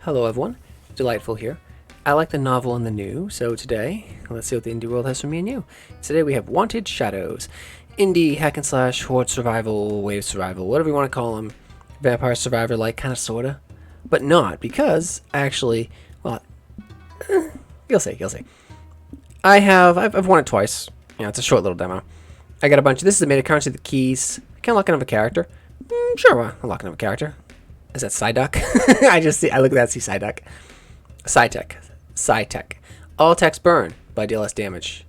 Hello everyone, Delightful here. I like the novel and the new, so today, let's see what the indie world has for me and you. Today we have Wanted Shadows. Indie, hack and slash, horde survival, wave survival, whatever you want to call them. Vampire survivor like, kind of, sorta. But not, because, actually, well, you'll see. I've won it twice. You know, it's a short little demo. I got a bunch of, this is the meta currency, the keys. Can I lock another character? Sure, well, I'll lock another character. Is that Psyduck? I look at that, see Psyduck. Psytech. All attacks burn, but I deal less damage.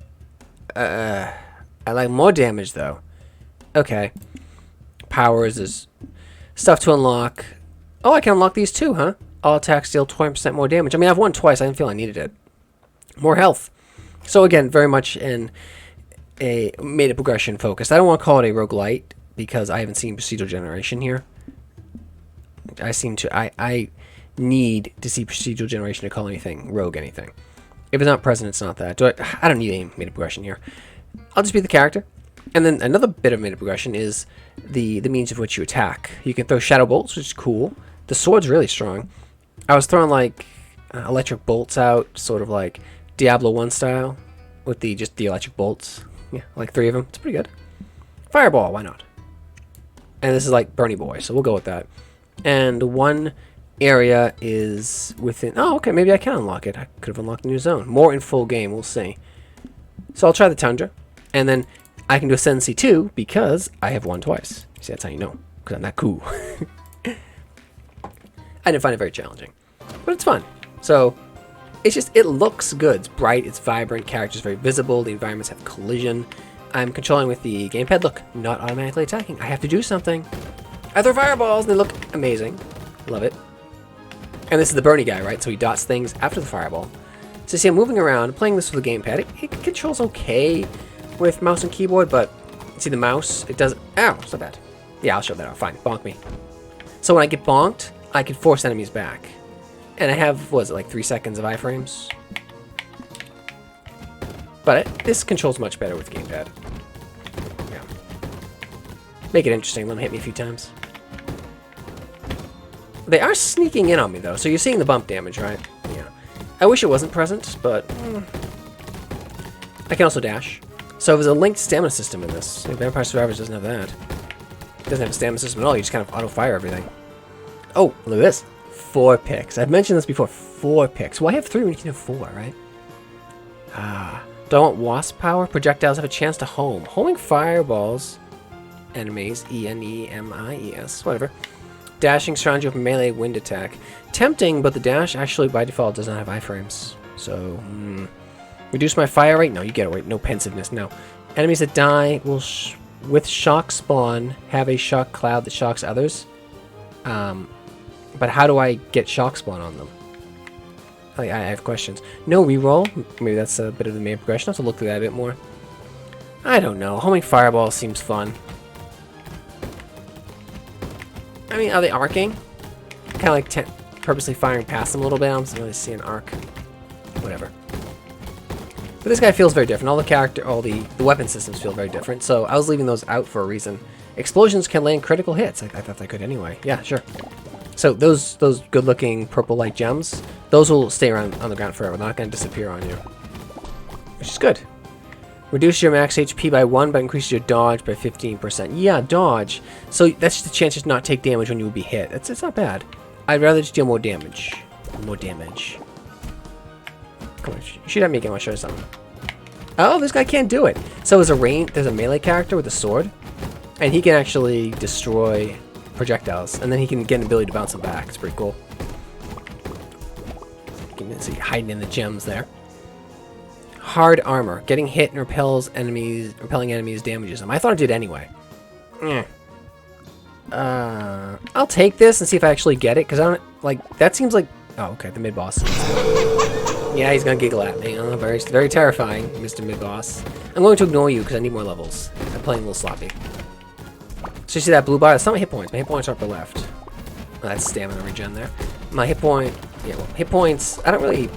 I like more damage, though. Okay. Powers is stuff to unlock. Oh, I can unlock these too, huh? All attacks deal 20% more damage. I mean, I've won twice. I didn't feel I needed it. More health. So again, very much in a meta progression focused. I don't want to call it a roguelite because I haven't seen procedural generation here. I need to see procedural generation to call anything rogue anything. If it's not present, it's not that. I don't need any meta progression here. I'll just be the character. And then another bit of meta progression is the means of which you attack. You can throw shadow bolts, which is cool. The sword's really strong. I was throwing like electric bolts out, sort of like Diablo 1 style, with just the electric bolts. Yeah, like 3 of them. It's pretty good. Fireball, why not? And this is like Bernie Boy, so we'll go with that. And one area is within... Oh, okay, maybe I can unlock it. I could have unlocked a new zone. More in full game, we'll see. So I'll try the Tundra. And then I can do Ascendancy 2 because I have won twice. See, that's how you know. Because I'm that cool. I didn't find it very challenging. But it's fun. So, it's just... It looks good. It's bright. It's vibrant. Characters very visible. The environments have collision. I'm controlling with the gamepad. Look, not automatically attacking. I have to do something. I throw fireballs and they look amazing. Love it. And this is the Bernie guy, right? So he dots things after the fireball. So see, I'm moving around, playing this with the gamepad. It controls okay with mouse and keyboard, but see the mouse, it does... Ow, it's not bad. Yeah, I'll show that out. Fine, bonk me. So when I get bonked, I can force enemies back. And I have, what is it, like 3 seconds of iframes? But this controls much better with the gamepad. Yeah. Make it interesting. Let them hit me a few times. They are sneaking in on me, though, so you're seeing the bump damage, right? Yeah. I wish it wasn't present, but... I can also dash. So there's a linked stamina system in this. Vampire Survivors doesn't have that. It doesn't have a stamina system at all. You just kind of auto-fire everything. Oh, look at this. 4 picks. I've mentioned this before. 4 picks. Why have 3 when you can have 4, right? Do I want wasp power? Projectiles have a chance to home. Homing fireballs. Enemies. E-N-E-M-I-E-S. Whatever. Dashing surrounds you with melee wind attack. Tempting, but the dash actually by default does not have iframes. So, reduce my fire rate? No, you get it right. No pensiveness, no. Enemies that die will, with shock spawn, have a shock cloud that shocks others. But how do I get shock spawn on them? I have questions. No reroll? Maybe that's a bit of the main progression. I'll have to look through that a bit more. I don't know. Homing fireball seems fun. I mean, are they arcing? Kind of like purposely firing past them a little bit. I don't really see an arc. Whatever. But this guy feels very different. All the weapon systems feel very different. So I was leaving those out for a reason. Explosions can land critical hits. I thought they could anyway. Yeah, sure. So those good-looking purple light gems, those will stay around on the ground forever. They're not going to disappear on you, which is good. Reduce your max HP by 1, but increases your dodge by 15%. Yeah, dodge. So that's just a chance to not take damage when you would be hit. It's not bad. I'd rather just deal more damage. More damage. Come on, shoot at me again. I'll show you something. Oh, this guy can't do it. So there's a melee character with a sword, and he can actually destroy projectiles, and then he can get an ability to bounce them back. It's pretty cool. You can see hiding in the gems there. Hard armor. Getting hit and repelling enemies damages them. I thought it did anyway. I'll take this and see if I actually get it, because I don't, like, that seems like... Oh, okay, the mid-boss. Yeah, he's gonna giggle at me. Oh, very, very terrifying, Mr. Mid-boss. I'm going to ignore you, because I need more levels. I'm playing a little sloppy. So you see that blue bar? That's not my hit points. My hit points are upper left. Oh, that's stamina regen there. My hit point... Yeah, well, hit points... I don't really...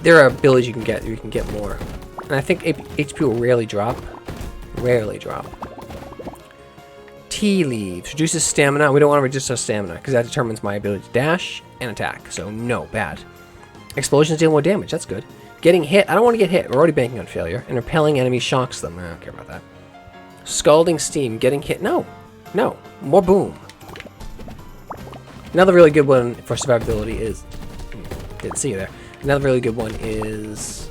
There are abilities you can get. You can get more. And I think HP will rarely drop. Rarely drop. Tea leaves. Reduces stamina. We don't want to reduce our stamina because that determines my ability to dash and attack. So no, bad. Explosions deal more damage. That's good. Getting hit. I don't want to get hit. We're already banking on failure. And repelling enemies shocks them. I don't care about that. Scalding steam. Getting hit. No. No. More boom. Another really good one for survivability is... Didn't see you there. Another really good one is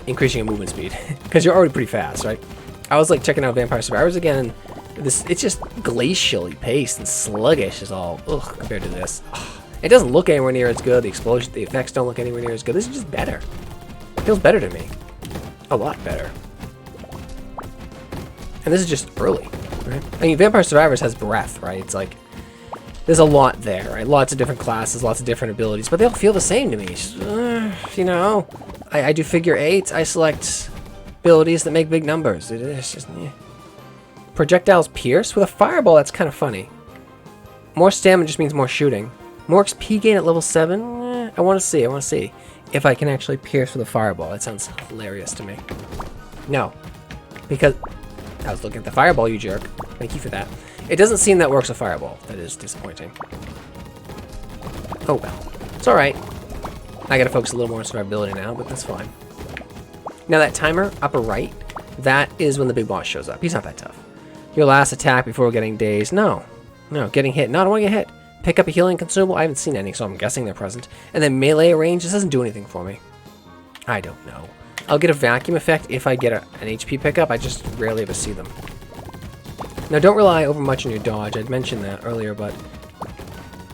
increasing your movement speed. Because you're already pretty fast, right? I was like checking out Vampire Survivors again. And it's just glacially paced and sluggish is all compared to this. Ugh. It doesn't look anywhere near as good. The effects don't look anywhere near as good. This is just better. It feels better to me. A lot better. And this is just early, right? I mean, Vampire Survivors has breadth, right? It's like, there's a lot there, right? Lots of different classes, lots of different abilities, but they all feel the same to me. Just, you know, I do figure 8. I select abilities that make big numbers. It's just, Projectiles pierce with a fireball. That's kind of funny. More stamina just means more shooting. More XP gain at level 7. I want to see. I want to see if I can actually pierce with a fireball. That sounds hilarious to me. No, because I was looking at the fireball, you jerk. Thank you for that. It doesn't seem that works a fireball. That is disappointing. Oh well. It's alright. I gotta focus a little more on survivability now, but that's fine. Now that timer, upper right, that is when the big boss shows up. He's not that tough. Your last attack before getting dazed. No. No, getting hit. No, I don't want to get hit. Pick up a healing consumable. I haven't seen any, so I'm guessing they're present. And then melee range. This doesn't do anything for me. I don't know. I'll get a vacuum effect if I get an HP pickup. I just rarely ever see them. Now, don't rely over much on your dodge. I'd mentioned that earlier, but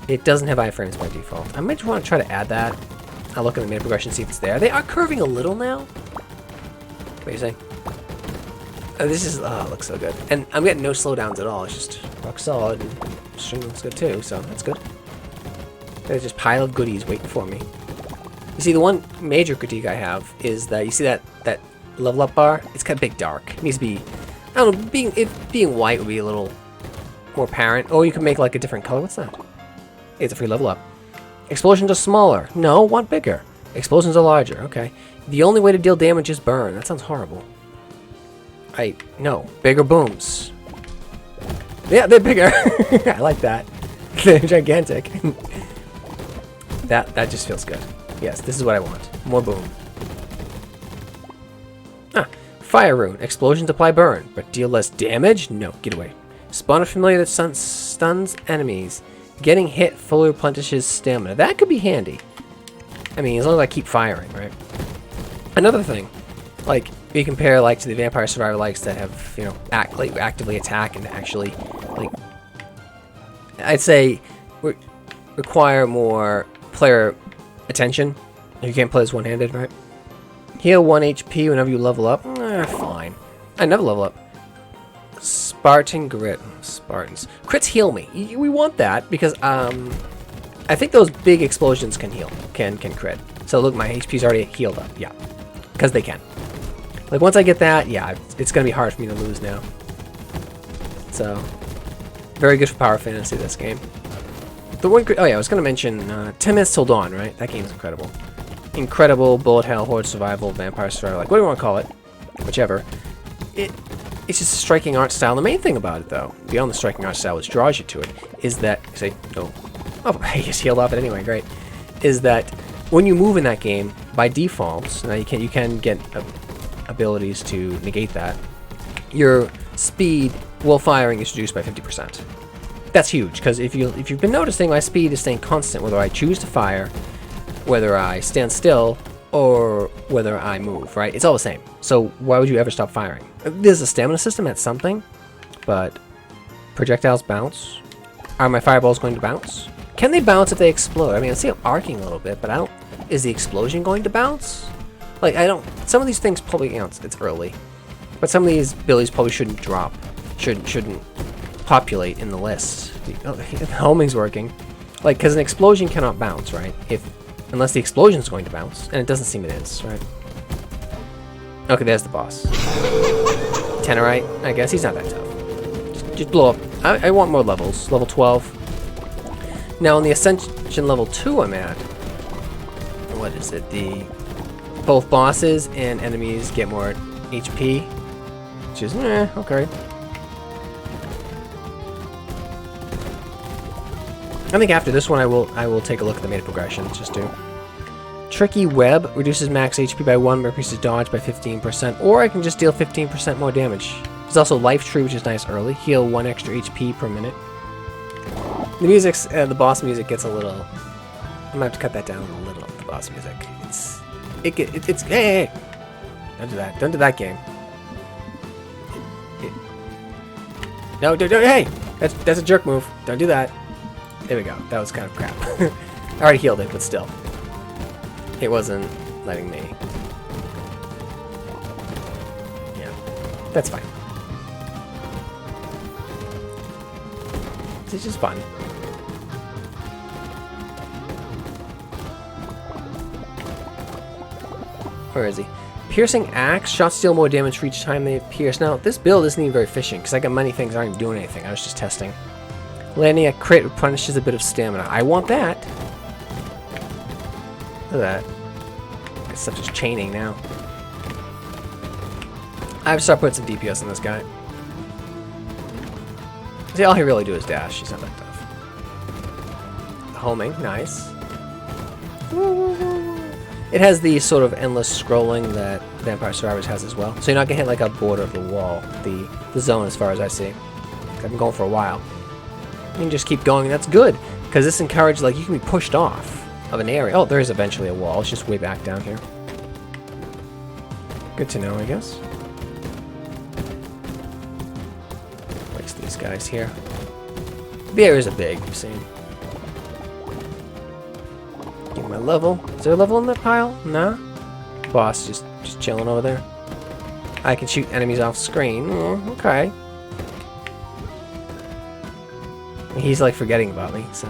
it doesn't have iframes by default. I might want to try to add that. I'll look at the meta progression, see if it's there. They are curving a little now. What are you saying? Oh, this is, oh, it looks so good. And I'm getting no slowdowns at all. It's just rock solid. And string looks good too, so that's good. There's just a pile of goodies waiting for me. You see, the one major critique I have is that, you see that level up bar? It's kind of big dark. It needs to be, I don't know, being white would be a little more apparent. Or you can make like a different color. What's that? It's a free level up. Explosions are smaller. No, want bigger. Explosions are larger. Okay. The only way to deal damage is burn. That sounds horrible. No. Bigger booms. Yeah, they're bigger. I like that. They're gigantic. That just feels good. Yes, this is what I want. More boom. Ah, fire rune. Explosions apply burn, but deal less damage? No, get away. Spawn a familiar that stuns enemies. Getting hit fully replenishes stamina. That could be handy. I mean, as long as I keep firing, right? Another thing, like, you compare, like, to the Vampire Survivor likes that have, you know, actively attack and actually, like, I'd say require more player attention. You can't play this one-handed, right? Heal 1 HP whenever you level up. Fine. I never level up. Spartan grit. Spartans. Crits heal me. We want that because I think those big explosions can heal. Can crit. So look, my HP's already healed up. Yeah. Because they can. Like once I get that, yeah, it's gonna be hard for me to lose now. So very good for Power Fantasy, this game. The one, oh yeah, I was gonna mention 10 Minutes Till Dawn, right? That game's incredible. Incredible, Bullet Hell, Horde Survival, Vampire Survival, like what do you want to call it? Whichever. It's just a striking art style. The main thing about it, though, beyond the striking art style, which draws you to it, is that, say, oh, he just healed off it anyway, great, is that when you move in that game, by default, now you can get abilities to negate that, your speed while firing is reduced by 50%. That's huge, because if you've been noticing, my speed is staying constant, whether I choose to fire, whether I stand still, or whether I move, right? It's all the same. So why would you ever stop firing? There's a stamina system at something, but projectiles bounce. Are my fireballs going to bounce? Can they bounce if they explode? I mean, I see them arcing a little bit, but I don't... Is the explosion going to bounce? Like, I don't... Some of these things probably... You know, it's early. But some of these abilities probably shouldn't drop. Shouldn't populate in the list. Oh, the homing's working. Like, because an explosion cannot bounce, right? Unless the explosion is going to bounce. And it doesn't seem it is, right? Okay, there's the boss. Tenorite, I guess. He's not that tough. Just blow up. I want more levels. Level 12. Now, on the Ascension level 2 I'm at, what is it? Both bosses and enemies get more HP. Which is, okay. I think after this one, I will take a look at the meta progression. Just do. Tricky Web reduces max HP by 1, but increases dodge by 15%. Or I can just deal 15% more damage. There's also Life Tree, which is nice early. Heal 1 extra HP per minute. The music's, the boss music gets a little... I'm gonna have to cut that down a little, the boss music. It's hey! Don't do that. Don't do that game. No, don't, hey! That's a jerk move. Don't do that. There we go. That was kind of crap. I already healed it, but still. It wasn't letting me. Yeah. That's fine. It's just fun. Where is he? Piercing Axe. Shots deal more damage for each time they pierce. Now, this build isn't even very efficient, because I got many things that aren't doing anything. I was just testing. Landing a crit replenishes a bit of stamina. I want that. Look at that. This stuff just chaining now. I have to start putting some DPS on this guy. See, all he really do is dash. He's not that tough. Homing. Nice. It has the sort of endless scrolling that Vampire Survivors has as well. So you're not going to hit like a border of the wall, the zone as far as I see. I've been going for a while. You can just keep going, and that's good. Because this encourages, like, you can be pushed off of an area. Oh, there is eventually a wall. It's just way back down here. Good to know, I guess. Place these guys here. The areas are big, you've seen. Give my level. Is there a level in that pile? Nah. Boss just chilling over there. I can shoot enemies off screen. Okay. He's like forgetting about me, so.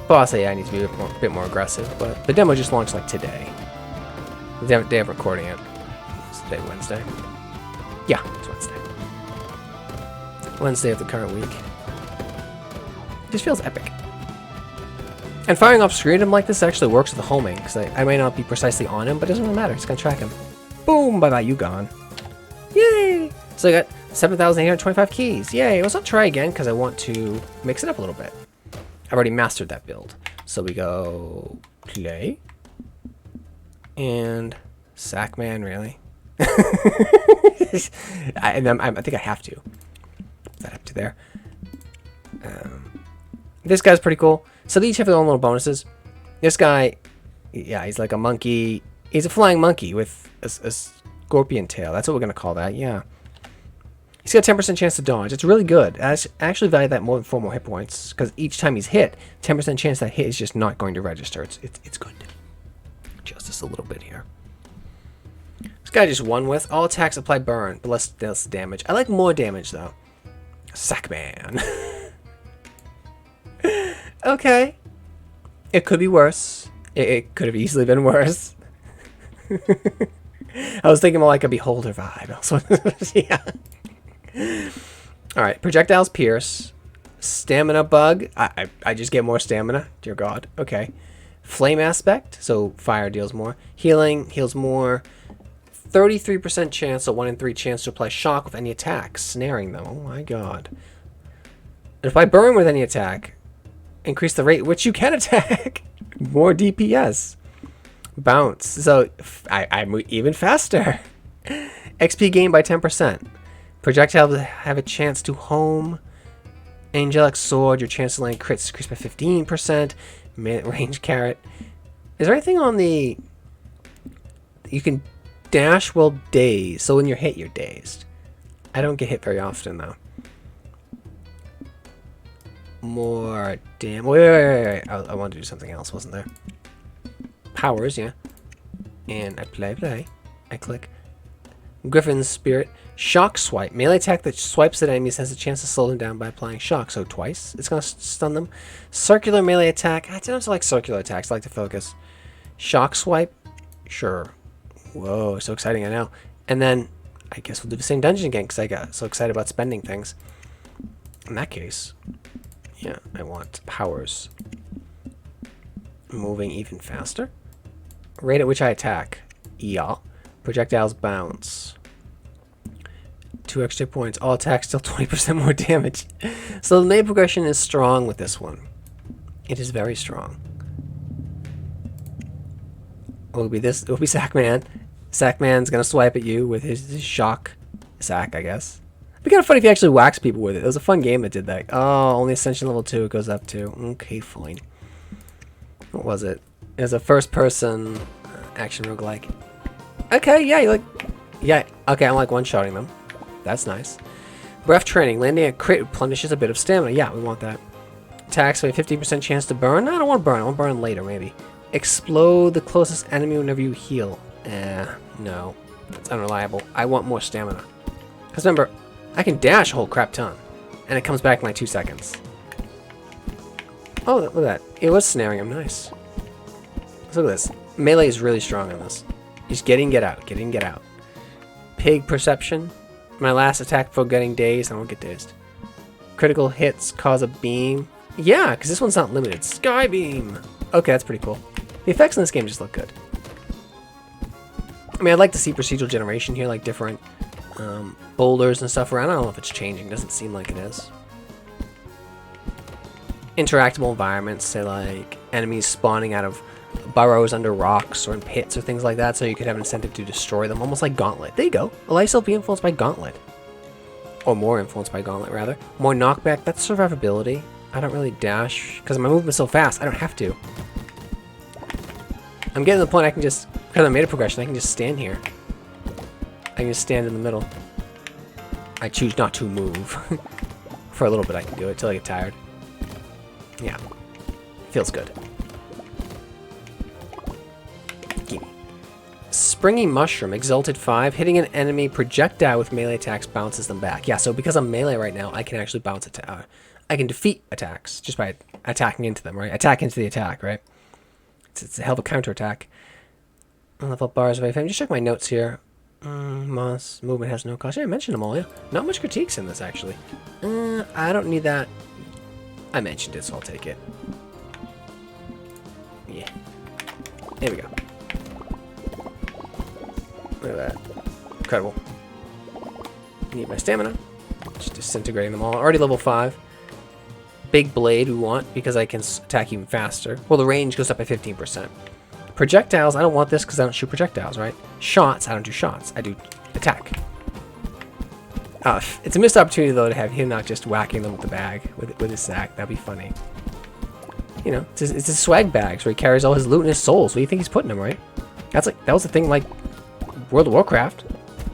Boss AI needs to be a bit more aggressive, but the demo just launched like today. The day of recording it. It's today, Wednesday. Yeah, it's Wednesday. Wednesday of the current week. It just feels epic. And firing off screen him like this actually works with the homing, because I may not be precisely on him, but it doesn't really matter. It's going to track him. Boom! Bye-bye, you gone. Yay! So I got 7,825 keys. Yay! Let's not try again, because I want to mix it up a little bit. I've already mastered that build. So we go... play. And... Sackman, really? I think I have to. Put that up to there. This guy's pretty cool. So they each have their own little bonuses. This guy, yeah, he's like a monkey. He's a flying monkey with a scorpion tail. That's what we're going to call that, yeah. He's got a 10% chance to dodge. It's really good. I actually value that more than 4 more hit points, because each time he's hit, 10% chance that hit is just not going to register. It's good. Adjust this a little bit here. This guy just won with. All attacks apply burn, but less damage. I like more damage, though. Sackman. Okay. It could be worse. It could have easily been worse. I was thinking more like a Beholder vibe. Yeah. Alright, projectiles pierce. Stamina bug. I just get more stamina. Dear God. Okay. Flame aspect. So fire deals more. Healing heals more. 33% chance, so 1 in 3 chance to apply shock with any attack, snaring them. Oh my God. And if I burn with any attack, increase the rate which you can attack. More DPS. Bounce. So I'm even faster. XP gained by 10%. Projectiles have a chance to home. Angelic Sword. Your chance to land crits increased by 15%. Range carrot. Is there anything on the... You can dash while dazed. So when you're hit, you're dazed. I don't get hit very often, though. More damn. Wait. I wanted to do something else, wasn't there? Powers, yeah. And I play. I click. Griffin's Spirit. Shock Swipe. Melee attack that swipes at enemies has a chance to slow them down by applying shock. So twice. It's going to stun them. Circular melee attack. I don't like circular attacks. I like to focus. Shock Swipe. Sure. Whoa, so exciting, I know. And then I guess we'll do the same dungeon again, because I got so excited about spending things. In that case... Yeah, I want powers. Moving even faster. Rate at which I attack. Yeah. Projectiles bounce. 2 extra points. All attacks deal 20% more damage. So the melee progression is strong with this one. It is very strong. It'll be this. It'll be Sackman. Sackman's gonna swipe at you with his shock sack, I guess. It'd be kind of funny if he actually whacks people with it. It was a fun game that did that. Oh, only Ascension level 2 it goes up to. Okay, fine. What was it? It was a first-person action roguelike. Okay, yeah, you like... Yeah, okay, I'm like one-shotting them. That's nice. Breath training. Landing a crit replenishes a bit of stamina. Yeah, we want that. Attacks with a 15% chance to burn. I don't want to burn. I want to burn later, maybe. Explode the closest enemy whenever you heal. No. That's unreliable. I want more stamina. Because remember, I can dash a whole crap ton. And it comes back in like 2 seconds. Oh, look at that. It was snaring him. Nice. Look at this. Melee is really strong on this. He's getting get out. Getting get out. Pig perception. My last attack before getting dazed. I won't get dazed. Critical hits cause a beam. Yeah, because this one's not limited. Sky beam. Okay, that's pretty cool. The effects in this game just look good. I mean, I'd like to see procedural generation here, like different boulders and stuff around. I don't know if it's changing. Doesn't seem like it is. Interactable environments, say like enemies spawning out of burrows under rocks or in pits or things like that, so you could have an incentive to destroy them, almost like Gauntlet. There you go. Allow yourself to be influenced by Gauntlet. Or more influenced by Gauntlet, rather. More knockback, that's survivability. I don't really dash, because my movement's so fast, I don't have to. I'm getting to the point I can just, because I made a progression, I can just stand here. I can just stand in the middle. I choose not to move. For a little bit I can do it, till I get tired. Yeah. Feels good. Gimme. Springy Mushroom, Exalted 5. Hitting an enemy projectile with melee attacks bounces them back. Yeah, so because I'm melee right now, I can actually bounce attack. I can defeat attacks just by attacking into them, right? Attack into the attack, right? It's a hell of a counterattack. Level up bars of AFM. Just check my notes here. Moss. Movement has no cost. Yeah, I mentioned them all, yeah. Not much critiques in this, actually. I don't need that. I mentioned it, so I'll take it. Yeah. There we go. Look at that. Incredible. Need my stamina. Just disintegrating them all. Already level 5. Big blade we want because I can attack even faster. Well, the range goes up by 15%. Projectiles, I don't want this because I don't shoot projectiles, right? Shots, I don't do shots. I do attack. It's a missed opportunity, though, to have him not just whacking them with the bag, with his sack. That'd be funny. You know, it's his swag bags where he carries all his loot and his souls. Where do you think he's putting them, right? That was the thing, like, World of Warcraft.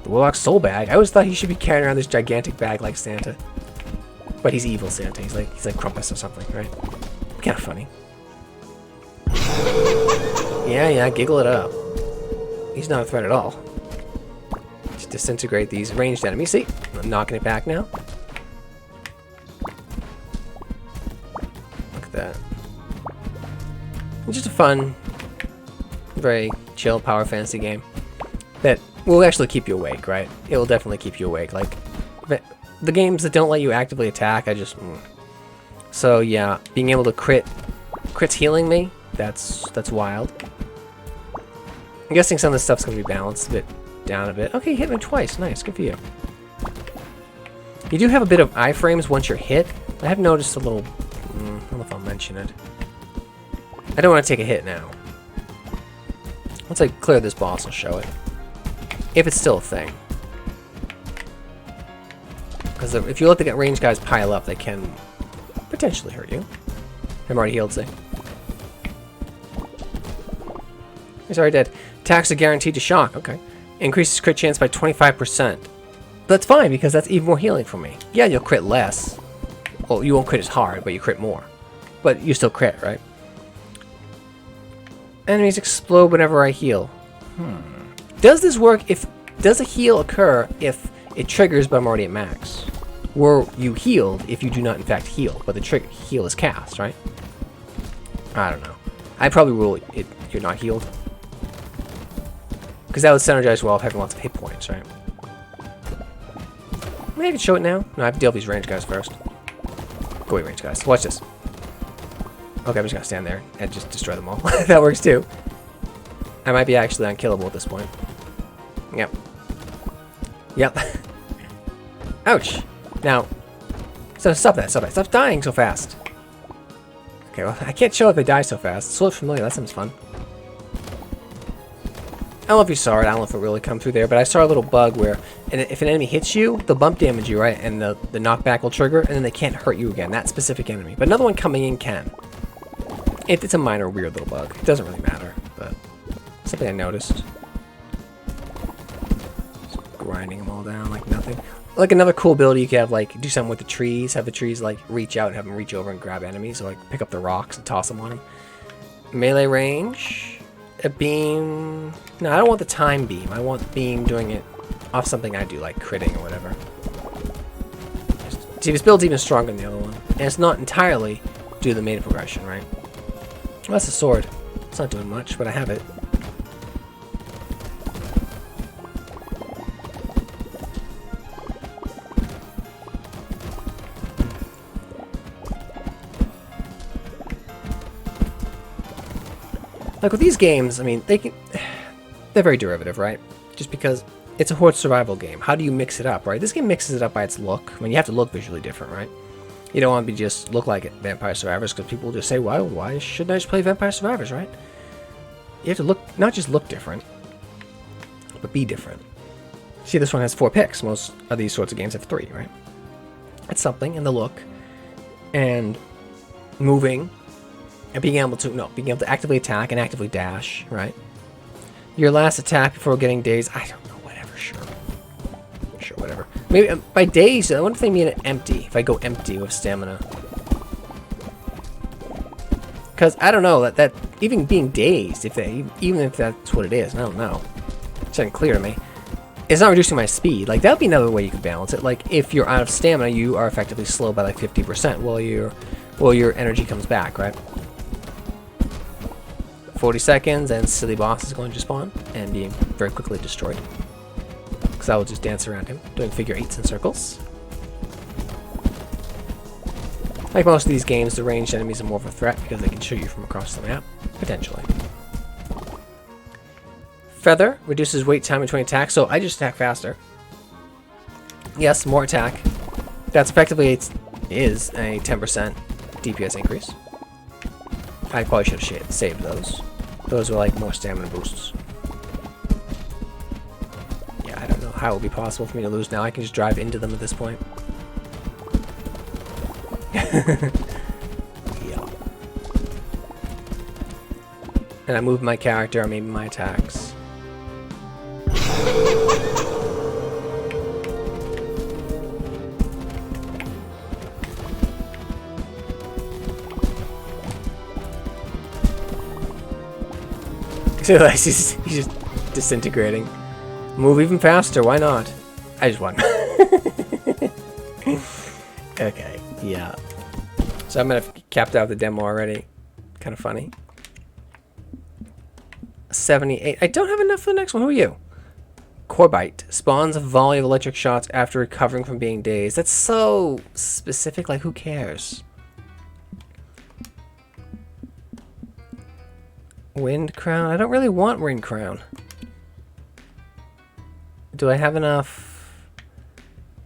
The Warlock's soul bag. I always thought he should be carrying around this gigantic bag like Santa. But he's evil Santa. He's like Krampus or something, right? Kind of funny. Yeah, giggle it up. He's not a threat at all. Just disintegrate these ranged enemies. See? I'm knocking it back now. Look at that. It's just a fun, very chill power fantasy game that will actually keep you awake, right? It will definitely keep you awake. Like, the games that don't let you actively attack, I just... So, yeah, being able to crits healing me, that's wild. I'm guessing some of this stuff's going to be balanced a bit down a bit. Okay, you hit me twice. Nice, good for you. You do have a bit of iframes once you're hit. I have noticed a little... I don't know if I'll mention it. I don't want to take a hit now. Once I clear this boss, I'll show it. If it's still a thing. Because if you let the ranged guys pile up, they can potentially hurt you. I'm already healed, see? He's already dead. Attacks are guaranteed to shock. Okay. Increases crit chance by 25%. That's fine, because that's even more healing for me. Yeah, you'll crit less. Well, you won't crit as hard, but you crit more. But you still crit, right? Enemies explode whenever I heal. Does this work if... Does a heal occur if it triggers but I'm already at max? Were you healed if you do not in fact heal, but the trigger heal is cast, right? I don't know. I probably rule it you're not healed. Because that would synergize well with having lots of hit points, right? Maybe I can show it now. No, I have to deal with these range guys first. Go away, range guys. Watch this. Okay, I'm just gonna stand there and just destroy them all. That works too. I might be actually unkillable at this point. Yep. Ouch. Now, so stop that, stop that. Stop dying so fast. Okay, well, I can't show if they die so fast. It's so familiar, that sounds fun. I don't know if you saw it, I don't know if it really come through there, but I saw a little bug where if an enemy hits you, they'll bump damage you, right? And the knockback will trigger, and then they can't hurt you again, that specific enemy. But another one coming in can. It's a minor, weird little bug. It doesn't really matter, but something I noticed. Just grinding them all down like nothing. Like another cool ability you could have, like, do something with the trees. Have the trees, like, reach out and have them reach over and grab enemies. Or, like, pick up the rocks and toss them on them. Melee range. A beam. No, I don't want the time beam. I want beam doing it off something I do, like critting or whatever. See, this build's even stronger than the other one. And it's not entirely due to the meta progression, right? Well, that's a sword. It's not doing much, but I have it. Like with these games, I mean, they're very derivative, right? Just because it's a horde survival game. How do you mix it up, right? This game mixes it up by its look. I mean, you have to look visually different, right? You don't want to be just look like it, Vampire Survivors, because people will just say, well, why shouldn't I just play Vampire Survivors, right? You have to look, not just look different, but be different. See, this one has 4 picks. Most of these sorts of games have 3, right? It's something in the look and moving. And being able to actively attack and actively dash, right? Your last attack before getting dazed. I don't know, whatever, sure. Sure, whatever. Maybe by dazed, I wonder if they mean it empty. If I go empty with stamina. Because I don't know, that even being dazed, even if that's what it is, I don't know. It's unclear to me. It's not reducing my speed. Like, that would be another way you could balance it. Like, if you're out of stamina, you are effectively slow by like 50% while your energy comes back, right? 40 seconds and silly boss is going to spawn and being very quickly destroyed. Because I will just dance around him, doing figure 8s and circles. Like most of these games, the ranged enemies are more of a threat because they can shoot you from across the map, potentially. Feather reduces wait time between attacks, so I just attack faster. Yes, more attack. That's effectively is a 10% DPS increase. I probably should have saved those. Those were like more stamina boosts. Yeah, I don't know how it would be possible for me to lose now. I can just drive into them at this point. Yeah. And I move my character or maybe my attacks. So he's just disintegrating. Move even faster, why not? I just won. Okay, yeah. So I'm gonna capped out the demo already. Kind of funny. 78. I don't have enough for the next one. Who are you? Corbite spawns a volley of electric shots after recovering from being dazed. That's so specific, like who cares? Wind Crown? I don't really want Wind Crown. Do I have enough?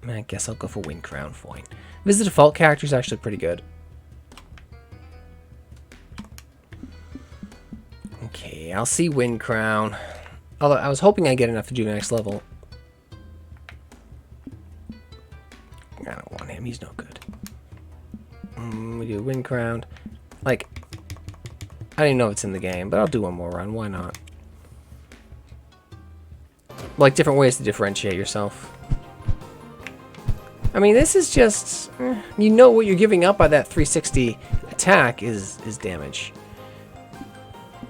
I guess I'll go for Wind Crown. Fine. Visit default character is actually pretty good. Okay, I'll see Wind Crown. Although I was hoping I'd get enough to do the next level. I don't want him. He's no good. We do Wind Crown. Like, I don't even know if it's in the game, but I'll do one more run. Why not? Like, different ways to differentiate yourself. I mean, this is just... you know what you're giving up by that 360 attack is damage.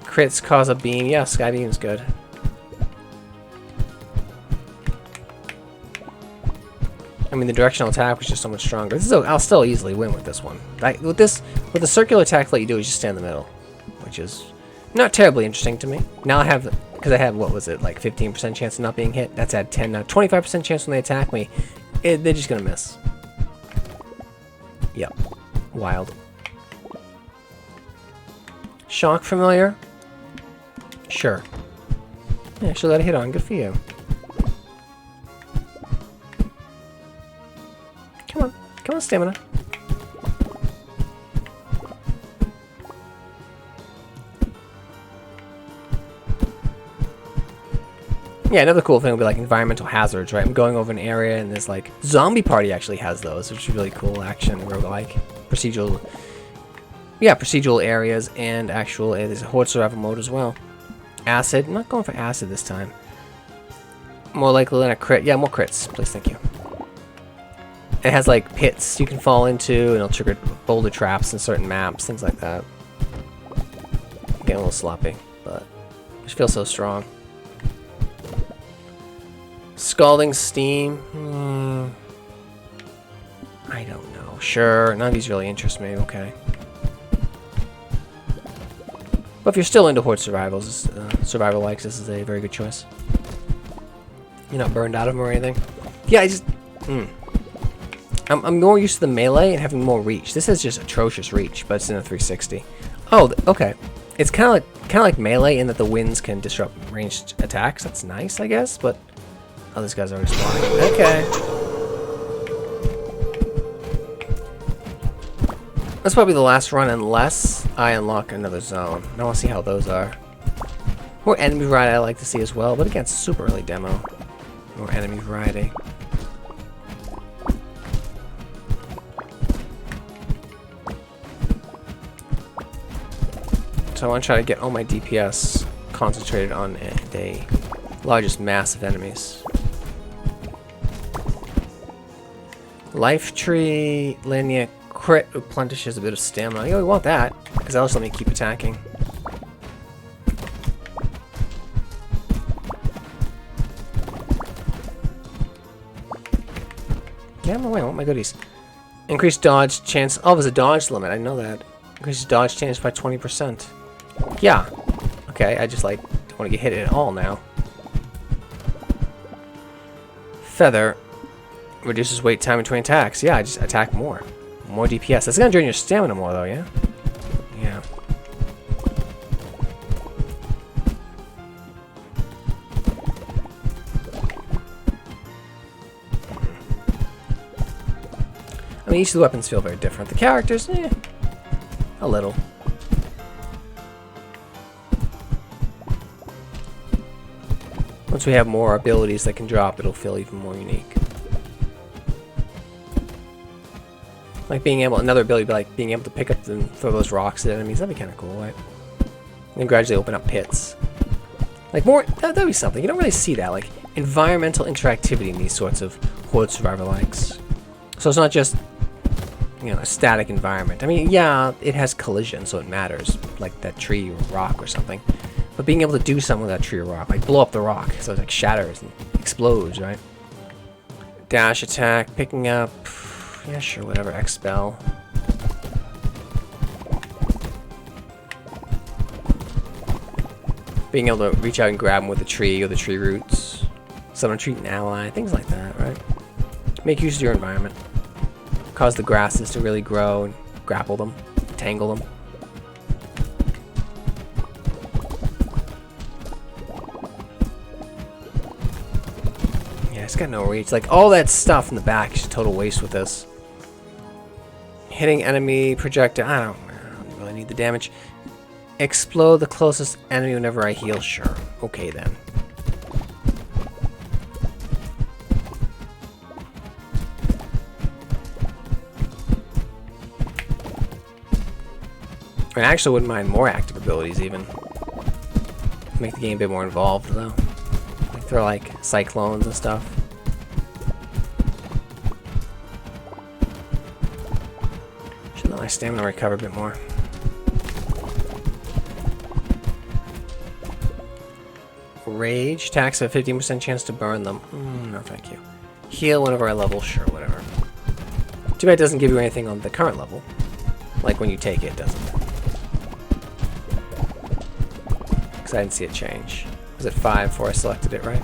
Crits cause a beam. Yeah, Sky Beam's good. I mean, the directional attack was just so much stronger. This is I'll still easily win with this one. With the circular attack, what you do is just stand in the middle, which is not terribly interesting to me. Now I have, because I had, what was it, like 15% chance of not being hit. That's at 10 now. 25% chance when they attack me. They're just gonna miss. Yep. Wild. Shock familiar? Sure. Yeah, actually got a hit on. Good for you. Oh, stamina. Yeah, another cool thing would be like environmental hazards, right? I'm going over an area and there's like Zombie Party actually has those, which is really cool. Action roguelike procedural. Yeah, procedural areas and actual. There's a Horde Survival mode as well. Acid. I'm not going for acid this time. More likely than a crit. Yeah, more crits, please. Thank you. It has like pits you can fall into, and it'll trigger boulder traps in certain maps, things like that. Getting a little sloppy, but I just feel so strong. Scalding Steam. I don't know. Sure, none of these really interest me. Okay. But if you're still into Horde Survivals, Survival likes, this is a very good choice. You're not burned out of them or anything. Yeah, I just... I'm more used to the melee and having more reach. This is just atrocious reach, but it's in a 360. Oh, okay. It's kind of like melee in that the winds can disrupt ranged attacks. That's nice, I guess, but... Oh, this guy's already spawning. Okay. That's probably the last run unless I unlock another zone. I want to see how those are. More enemy variety I like to see as well, but again, super early demo. More enemy variety. So I want to try to get all my DPS concentrated on the largest mass of enemies. Life tree, linear crit replenishes a bit of stamina. Yeah, we want that, because that'll let me keep attacking. Get out of my way, I want my goodies. Increased dodge chance. Oh, there's a dodge limit, I know that. Increases dodge chance by 20%. Yeah. Okay, I just like don't want to get hit at all now. Feather. Reduces wait time between attacks. Yeah, I just attack more. More DPS. That's gonna drain your stamina more though, yeah? Yeah. I mean, each of the weapons feel very different. The characters, a little. Once we have more abilities that can drop, it'll feel even more unique. Like being able, another ability would be like being able to pick up and throw those rocks at enemies. That'd be kind of cool, right? And then gradually open up pits. Like more, that'd be something. You don't really see that, like environmental interactivity in these sorts of Horde Survival likes. So it's not just, you know, a static environment. I mean, yeah, it has collision, so it matters, like that tree or rock or something. But being able to do something with that tree or rock, like blow up the rock, so it like shatters and explodes, right? Dash attack, picking up. Yeah, sure, whatever. Expel. Being able to reach out and grab them with the tree or the tree roots. Summon, treat an ally, things like that, right? Make use of your environment. Cause the grasses to really grow and grapple them, tangle them. Yeah, it's got no reach. Like, all that stuff in the back is total waste with this. Hitting enemy projectile. I don't really need the damage. Explode the closest enemy whenever I heal. Sure. Okay then. I actually wouldn't mind more active abilities even. Make the game a bit more involved though. Like throw like cyclones and stuff. Should let my stamina recover a bit more. Rage attacks have a 15% chance to burn them. No thank you. Heal whenever I level, sure, whatever. Too bad it doesn't give you anything on the current level. Like when you take it, doesn't it? Because I didn't see it change. Was it 5 before I selected it, right?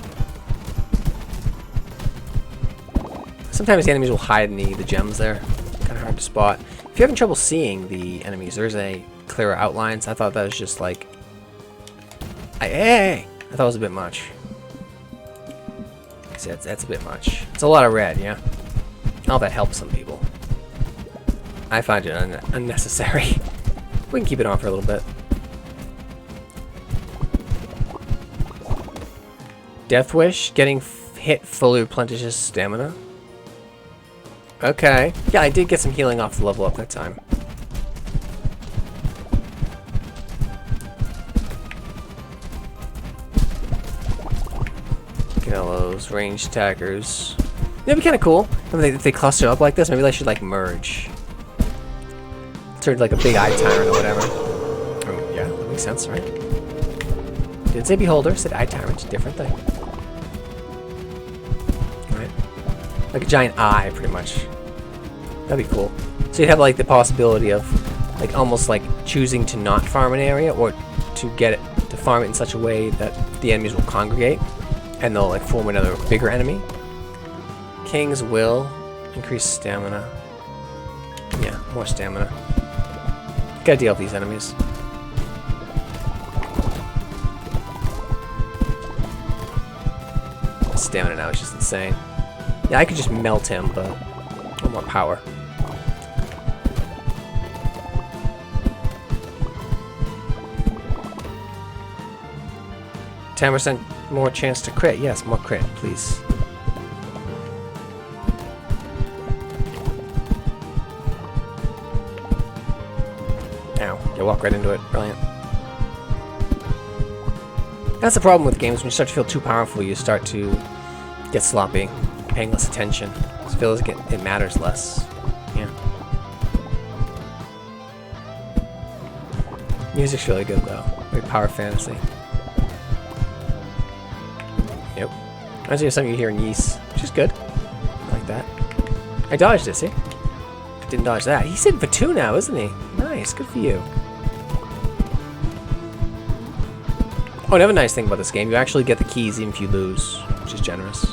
Sometimes the enemies will hide in the gems there. Kind of hard to spot. If you're having trouble seeing the enemies, there's a clearer outlines. I thought that was just like... Hey! I thought it was a bit much. That's a bit much. It's a lot of red, yeah? Oh, that helps some people. I find it unnecessary. We can keep it on for a little bit. Death Wish, getting hit fully replenishes stamina. Okay. Yeah, I did get some healing off the level up that time. Get all those ranged attackers. That'd be kind of cool if they cluster up like this. Maybe they should like merge. Turn like a big eye tyrant or whatever. Oh, yeah, that makes sense, right? Didn't say beholder, said eye tyrant. Different thing. Right? Like a giant eye, pretty much. That'd be cool. So you'd have like the possibility of like almost like choosing to not farm an area or to get it to farm it in such a way that the enemies will congregate and they'll like form another bigger enemy. King's Will, increase stamina. Yeah, more stamina. Gotta deal with these enemies. Stamina now is just insane. Yeah, I could just melt him, but a little more power. %10 more chance to crit. Yes, more crit, please. Ow. You walk right into it. Brilliant. That's the problem with games. When you start to feel too powerful, you start to get sloppy, paying less attention. It feels like it matters less. Yeah. Music's really good, though. Very power fantasy. Yep. Reminds me of something you hear in Ys, which is good. I like that. I dodged it, see? Didn't dodge that. He's in for 2 now, isn't he? Nice, good for you. Oh, another nice thing about this game, you actually get the keys even if you lose, which is generous.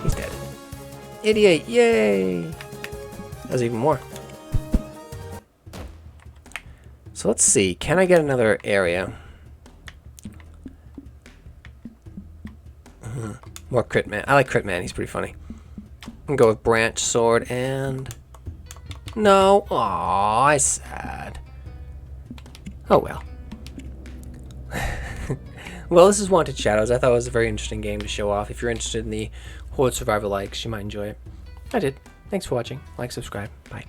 He's dead. Idiot, yay! There's even more. So let's see, can I get another area? More Crit Man. I like Crit Man, he's pretty funny. I'm gonna go with Branch Sword and... No. Aww, I'm sad. Oh well. Well, this is Wanted Shadows. I thought it was a very interesting game to show off. If you're interested in the Horde Survival likes, you might enjoy it. I did. Thanks for watching. Like, subscribe. Bye.